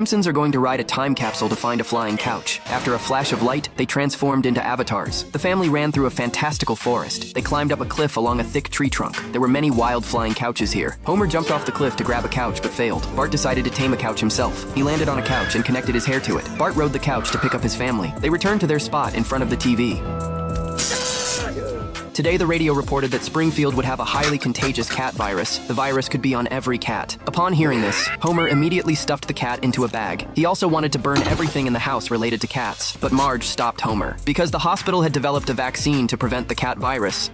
Simpsons are going to ride a time capsule to find a flying couch. After a flash of light, they transformed into avatars. The family ran through a fantastical forest. They climbed up a cliff along a thick tree trunk. There were many wild flying couches here. Homer jumped off the cliff to grab a couch but failed. Bart decided to tame a couch himself. He landed on a couch and connected his hair to it. Bart rode the couch to pick up his family. They returned to their spot in front of the TV. Today, the radio reported that Springfield would have a highly contagious cat virus. The virus could be on every cat. Upon hearing this, Homer immediately stuffed the cat into a bag. He also wanted to burn everything in the house related to cats, but Marge stopped Homer. Because the hospital had developed a vaccine to prevent the cat virus.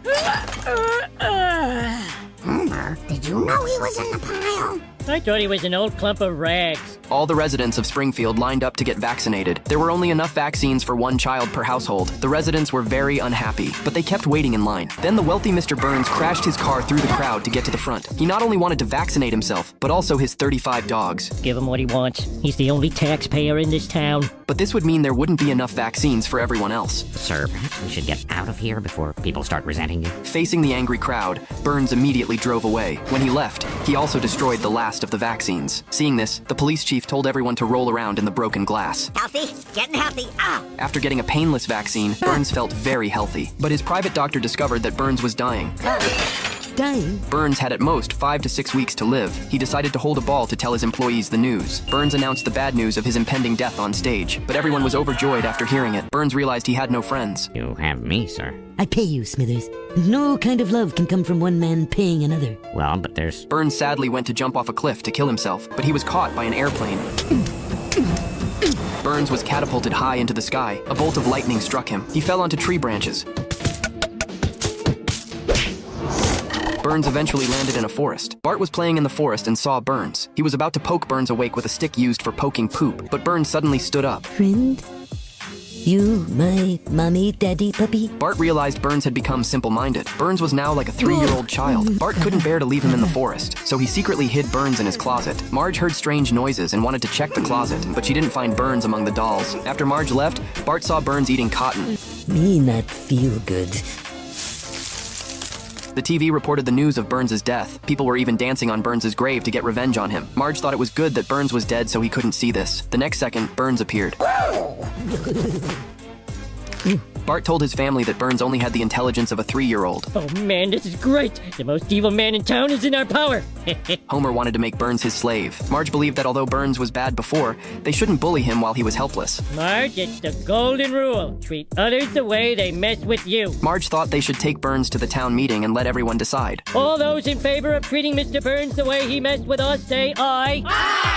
Homer, did you know he was in the pile? I thought he was an old clump of rags. All the residents of Springfield lined up to get vaccinated. There were only enough vaccines for one child per household. The residents were very unhappy, but they kept waiting in line. Then the wealthy Mr. Burns crashed his car through the crowd to get to the front. He not only wanted to vaccinate himself, but also his 35 dogs. Give him what he wants. He's the only taxpayer in this town. But this would mean there wouldn't be enough vaccines for everyone else. Sir, perhaps we should get out of here before people start resenting you. Facing the angry crowd, Burns immediately drove away. When he left, he also destroyed the last of the vaccines. Seeing this, the police chief told everyone to roll around in the broken glass. Healthy? Getting healthy. Ah! After getting a painless vaccine, Burns felt very healthy. But his private doctor discovered that Burns was dying. Dying? Burns had at most 5 to 6 weeks to live. He decided to hold a ball to tell his employees the news. Burns announced the bad news of his impending death on stage, but everyone was overjoyed after hearing it. Burns realized he had no friends. You have me, sir. I pay you, Smithers. No kind of love can come from one man paying another. Well, but there's... Burns sadly went to jump off a cliff to kill himself, but he was caught by an airplane. Burns was catapulted high into the sky. A bolt of lightning struck him. He fell onto tree branches. Burns eventually landed in a forest. Bart was playing in the forest and saw Burns. He was about to poke Burns awake with a stick used for poking poop, but Burns suddenly stood up. Friend? You, my mommy, daddy, puppy? Bart realized Burns had become simple-minded. Burns was now like a 3-year-old child. Bart couldn't bear to leave him in the forest, so he secretly hid Burns in his closet. Marge heard strange noises and wanted to check the closet, but she didn't find Burns among the dolls. After Marge left, Bart saw Burns eating cotton. Me not feel good. The TV reported the news of Burns' death. People were even dancing on Burns' grave to get revenge on him. Marge thought it was good that Burns was dead so he couldn't see this. The next second, Burns appeared. Bart told his family that Burns only had the intelligence of a 3-year-old. Oh man, this is great! The most evil man in town is in our power! Homer wanted to make Burns his slave. Marge believed that although Burns was bad before, they shouldn't bully him while he was helpless. Marge, it's the golden rule. Treat others the way they mess with you. Marge thought they should take Burns to the town meeting and let everyone decide. All those in favor of treating Mr. Burns the way he messed with us, say aye. Aye!